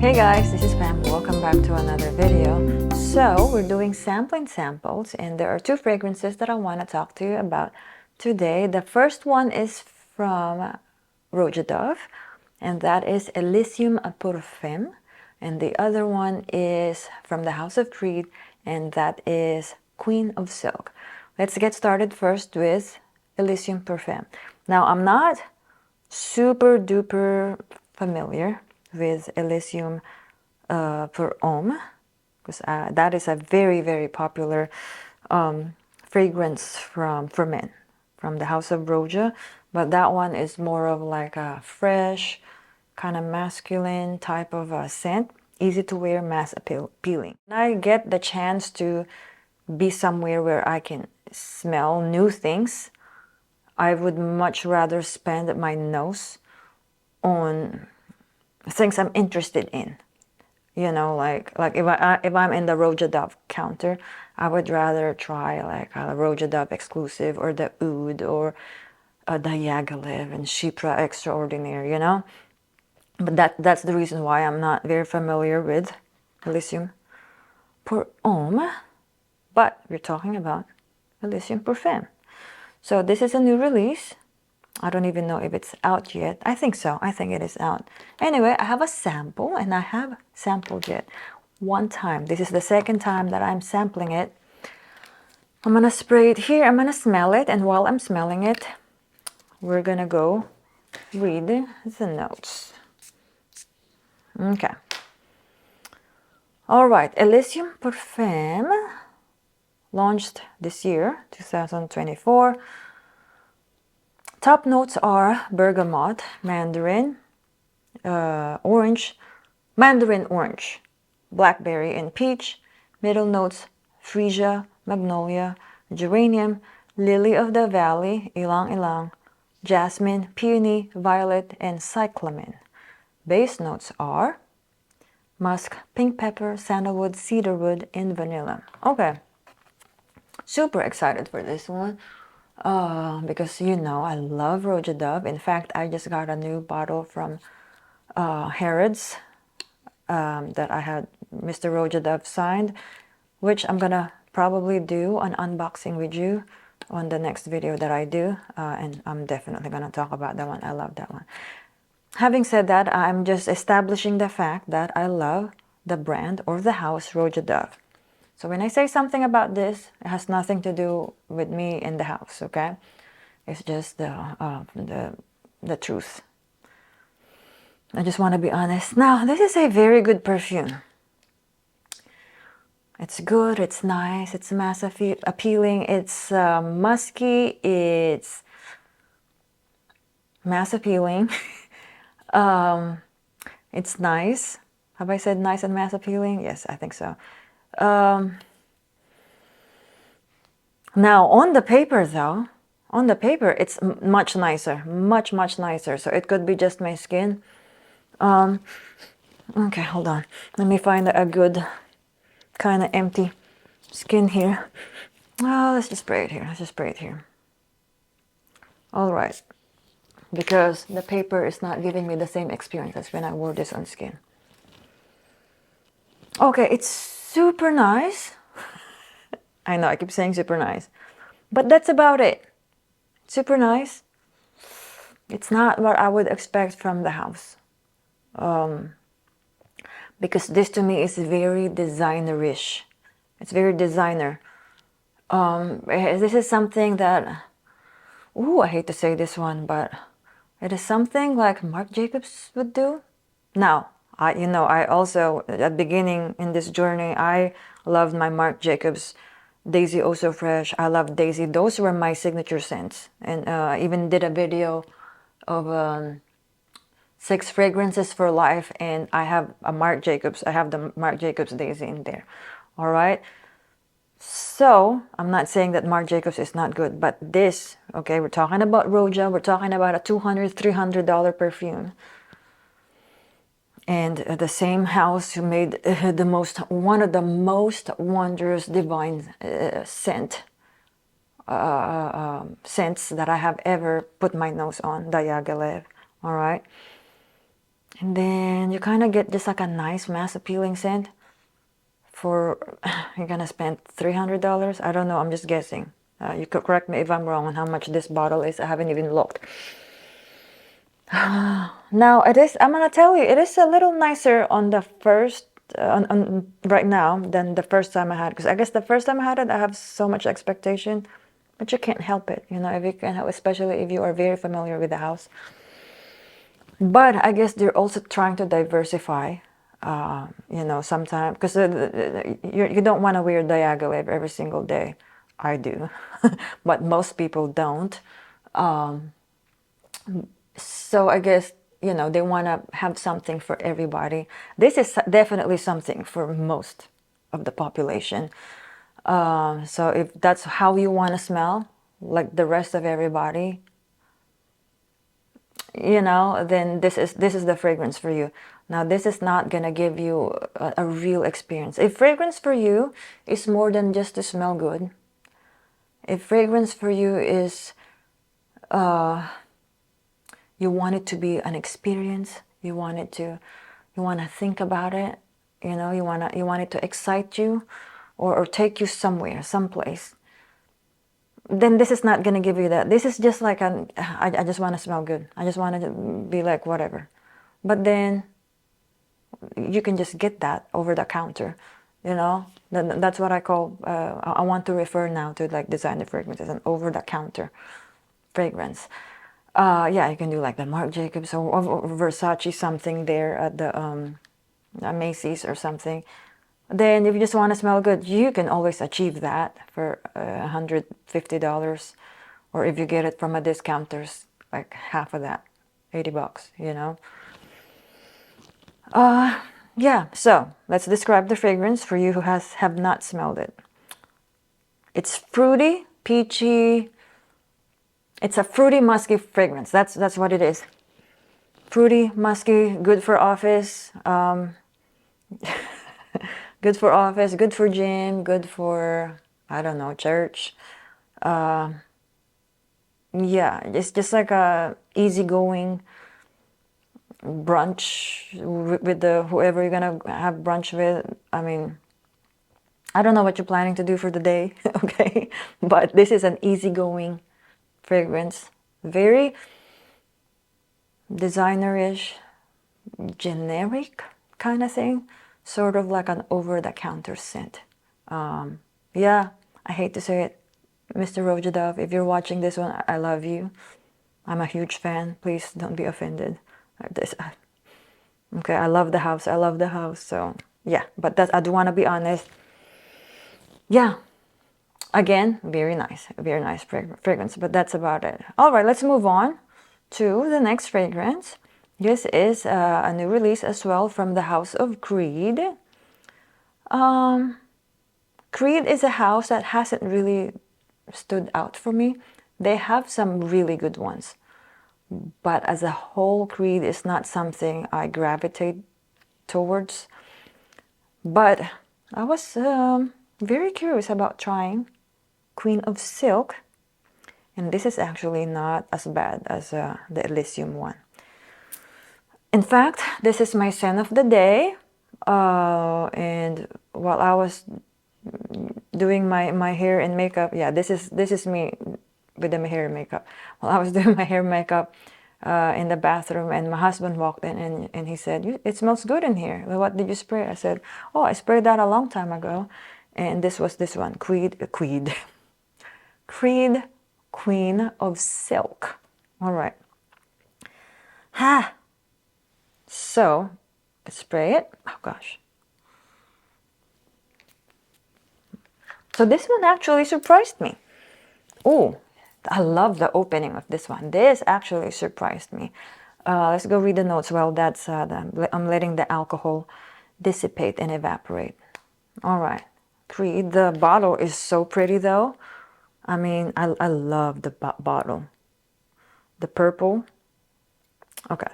Hey guys, this is Femme. Welcome back to another video. So we're doing sampling samples, and there are two fragrances that I want to talk to you about today. The first one is from Roja Dove, and that is Elysium Perfume. And the other one is from the House of Creed, and that is Queen of Silk. Let's get started first with Elysium Perfume. Now, I'm not super duper familiar with Elysium Perfume, because that is a very popular fragrance for men from the House of Roja, but that one is more of like a fresh, kind of masculine type of scent, easy to wear, mass appealing. When I get the chance to be somewhere where I can smell new things, I would much rather spend my nose on things I'm interested in. You know, like if I'm in the Roja Dove counter, I would rather try like a Roja Dove exclusive or the Oud or the Yagalev and Shipra Extraordinaire, you know. But that's the reason why I'm not very familiar with Elysium Perfume. But we're talking about Elysium Perfume. So this is a new release. I don't even know if it's out yet. I think so. I think it is out. Anyway, I have a sample, and I have sampled it one time. This is the second time that I'm sampling it. I'm gonna spray it here. I'm gonna smell it, and while I'm smelling it, we're gonna go read the notes. Okay. All right. Elysium Perfume launched this year, 2024. Top notes are bergamot, mandarin, orange, mandarin orange, blackberry, and peach. Middle notes freesia, magnolia, geranium, lily of the valley, ilang ilang, jasmine, peony, violet, and cyclamen. Base notes are musk, pink pepper, sandalwood, cedarwood, and vanilla. Okay, super excited for this one. Because you know I love Roja Dove. In fact, I just got a new bottle from Harrods that I had Mr. Roja Dove signed, which I'm gonna probably do an unboxing with you on the next video that I do, and I'm definitely gonna talk about that one. I love that one. Having said that, I'm just establishing the fact that I love the brand or the house Roja Dove. So when I say something about this, it has nothing to do with me in the house, okay? It's just the truth. I just want to be honest. Now, this is a very good perfume. It's good, it's nice, it's mass appealing, it's musky, it's mass appealing. It's nice. Have I said nice and mass appealing? Yes, I think so. Now, on the paper though, on the paper, it's much nicer, much nicer. So it could be just my skin. Okay, hold on. Let me find a good kind of empty skin here. Oh, let's just spray it here. Let's just spray it here. All right. Because the paper is not giving me the same experience as when I wore this on skin. Okay, it's super nice. I know, I keep saying super nice. But that's about it. Super nice. It's not what I would expect from the house. Because this to me is very designerish. It's very designer. This is something that, ooh, I hate to say this one, but it is something like Marc Jacobs would do. Now, I also, at the beginning in this journey, I loved my Marc Jacobs Daisy Oh So Fresh. I love Daisy. Those were my signature scents. And I even did a video of 6 fragrances for life, and I have a Marc Jacobs. I have the Marc Jacobs Daisy in there. All right. So I'm not saying that Marc Jacobs is not good, but this, okay, we're talking about Roja. We're talking about a $200, $300 perfume. And the same house who made one of the most wondrous divine scents that I have ever put my nose on, the Yagalev. All right. And then you kind of get just like a nice mass appealing scent for, you're gonna spend $300. I don't know, I'm just guessing. You could correct me if I'm wrong on how much this bottle is. I haven't even looked. Now it is, I'm gonna tell you, it is a little nicer on the first, on right now than the first time I had. Because I guess the first time I had it, I have so much expectation, but you can't help it, you know, if you can help, especially if you are very familiar with the house. But I guess they're also trying to diversify, you know, sometimes, because you don't want to wear Diago every single day. I do, but most people don't. So I guess, you know, they want to have something for everybody. This is definitely something for most of the population. So if that's how you want to smell, like the rest of everybody, you know, then this is the fragrance for you. Now this is not gonna give you a real experience. If fragrance for you is more than just to smell good, if fragrance for you is you want it to be an experience, you want to think about it, you know, you want it to excite you, or take you somewhere, someplace, then this is not going to give you that. This is just like I just want to smell good, I just want to be like whatever. But then you can just get that over the counter, you know. That's what I call, I want to refer now to like designer fragrances, an over the counter fragrance. Yeah, you can do like the Marc Jacobs or Versace something there at the Macy's or something. Then if you just want to smell good, you can always achieve that for $150. Or if you get it from a discounters, like half of that, $80, you know. Yeah, so let's describe the fragrance for you who have not smelled it. It's fruity, peachy. It's a fruity, musky fragrance. That's what it is. Fruity, musky, good for office. Good for office, good for gym, good for, I don't know, church. Yeah, it's just like a easygoing brunch with the whoever you're gonna have brunch with. I mean, I don't know what you're planning to do for the day, okay? But this is an easygoing fragrance. Very designerish, generic kind of thing. Sort of like an over-the-counter scent. Yeah, I hate to say it, Mr. Roja Dove, if you're watching this one, I love you. I'm a huge fan. Please don't be offended. Okay, I love the house. I love the house. So yeah, but that I do want to be honest. Yeah, again, very nice fragrance. But that's about it. All right, let's move on to the next fragrance. This is a new release as well from the house of Creed. Creed is a house that hasn't really stood out for me. They have some really good ones, but as a whole, Creed is not something I gravitate towards. But I was very curious about trying Queen of Silk, and this is actually not as bad as the Elysium one. In fact, this is my scent of the day, and while I was doing my hair and makeup, yeah, this is me with the hair and makeup. While I was doing my hair and makeup in the bathroom, and my husband walked in, and he said, "It smells good in here. Well, what did you spray?" I said, "Oh, I sprayed that a long time ago." And this was this one, Creed, Creed, Queen of Silk. All right. Ha. So, let's spray it. Oh gosh. So this one actually surprised me. Oh, I love the opening of this one. This actually surprised me. Let's go read the notes. Well, that's I'm letting the alcohol dissipate and evaporate. All right. Creed. The bottle is so pretty though. I mean, I love the bottle. The purple. Okay.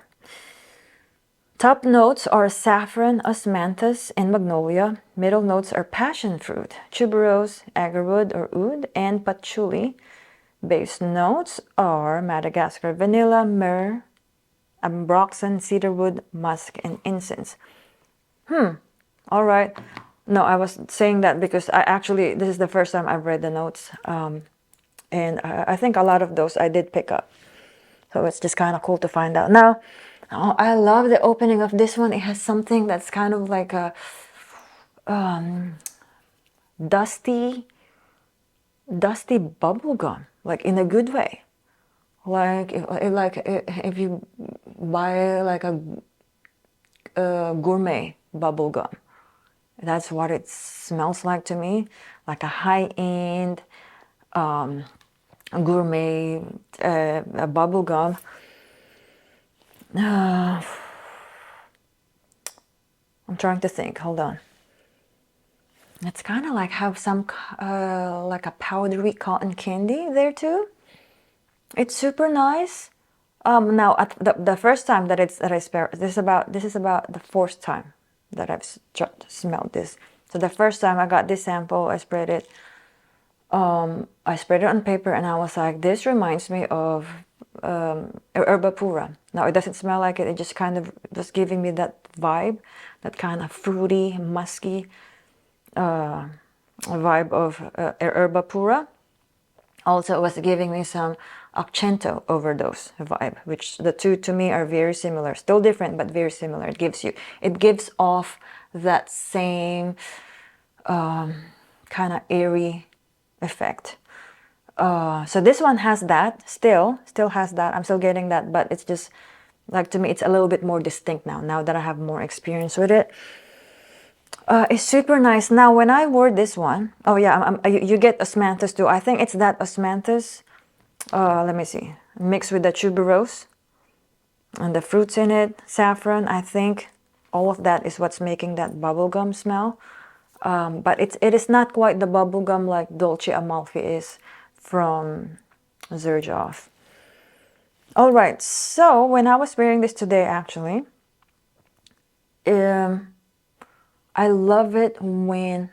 Top notes are saffron, osmanthus, and magnolia. Middle notes are passion fruit, tuberose, agarwood or oud, and patchouli. Base notes are Madagascar vanilla, myrrh, ambroxan, cedarwood, musk, and incense. All right. No, I was saying that because I actually, this is the first time I've read the notes. And I think a lot of those I did pick up. So it's just kind of cool to find out. Now, oh, I love the opening of this one. It has something that's kind of like a dusty bubble gum, like in a good way. Like if you buy like a gourmet bubble gum, that's what it smells like to me, like a high-end gourmet bubble gum. I'm trying to think. Hold on. It's kind of like have some like a powdery cotton candy there too. It's super nice. Now at the first time that I spare this is about the fourth time that I've smelled this. So the first time I got this sample, I sprayed it. I sprayed it on paper, and I was like, this reminds me of Herba Pura. Now it doesn't smell like it. It just kind of was giving me that vibe, that kind of fruity, musky vibe of Herba Pura. Also, it was giving me some accento overdose vibe, which the two to me are very similar. Still different, but very similar. It gives off that same kind of airy effect. So this one has that, still has that. I'm still getting that, but it's just like, to me, it's a little bit more distinct now that I have more experience with it. It's super nice. Now, when I wore this one, oh yeah, you get osmanthus too. I think it's that osmanthus. Let me see. Mixed with the tuberose and the fruits in it, saffron. I think all of that is what's making that bubblegum smell. But it is not quite the bubblegum like Dolce Amalfi is from Xerjoff. All right. So when I was wearing this today, actually, I love it when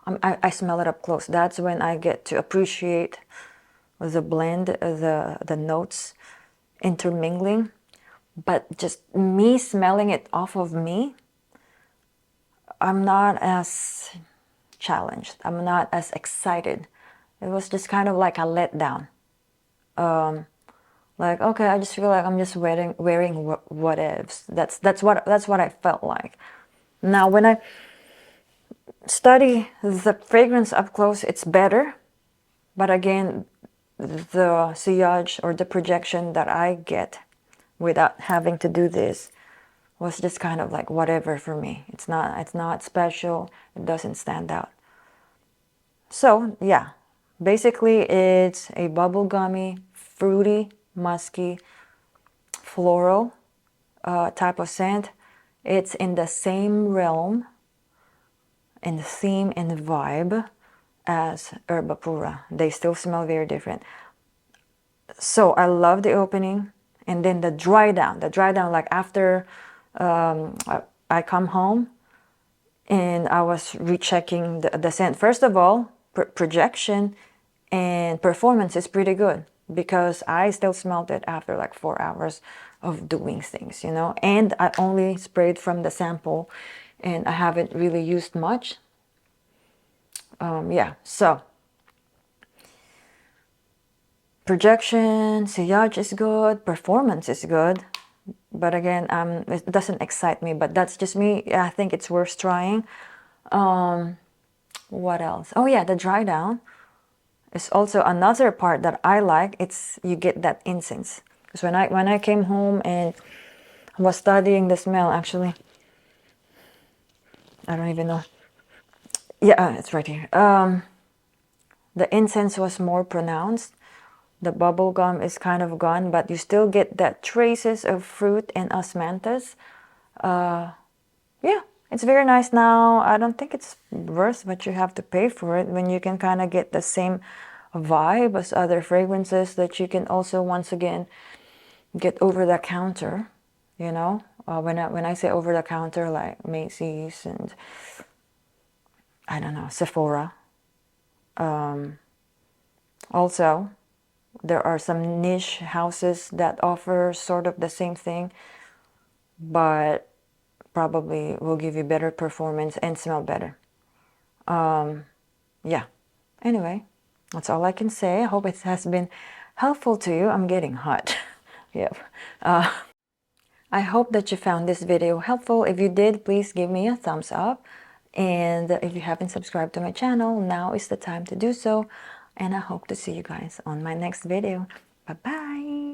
I smell it up close. That's when I get to appreciate the blend, the notes intermingling. But just me smelling it off of me, I'm not as challenged. I'm not as excited. It was just kind of like a letdown. Like, okay, I just feel like I'm just wearing whatevs. That's what I felt like. Now, when I study the fragrance up close, it's better. But again, the sillage or the projection that I get without having to do this was just kind of like whatever for me. It's not special. It doesn't stand out. So yeah, basically it's a bubblegummy, fruity, musky, floral type of scent. It's in the same realm, in the theme and the vibe as Herba Pura. They still smell very different. So I love the opening, and then the dry down. Like after I come home and I was rechecking the scent. First of all, projection and performance is pretty good because I still smelled it after like 4 hours of doing things, you know. And I only sprayed from the sample, and I haven't really used much. Yeah, so projection, sillage is good, performance is good, but again, it doesn't excite me. But that's just me. I think it's worth trying. What else? Oh yeah, the dry down is also another part that I like. It's you get that incense, because when I came home and was studying the smell, actually, I don't even know. Yeah, it's right here. The incense was more pronounced. The bubble gum is kind of gone, but you still get that traces of fruit and osmanthus. Yeah, it's very nice. Now, I don't think it's worth what you have to pay for it when you can kind of get the same vibe as other fragrances that you can also, once again, get over the counter, you know. When I say over the counter, like Macy's and, I don't know, Sephora. Also, There are some niche houses that offer sort of the same thing, but probably will give you better performance and smell better. Yeah. Anyway, that's all I can say. I hope it has been helpful to you. I'm getting hot. Yep. I hope that you found this video helpful. If you did, please give me a thumbs up. And if you haven't subscribed to my channel, now is the time to do so. And I hope to see you guys on my next video. Bye-bye.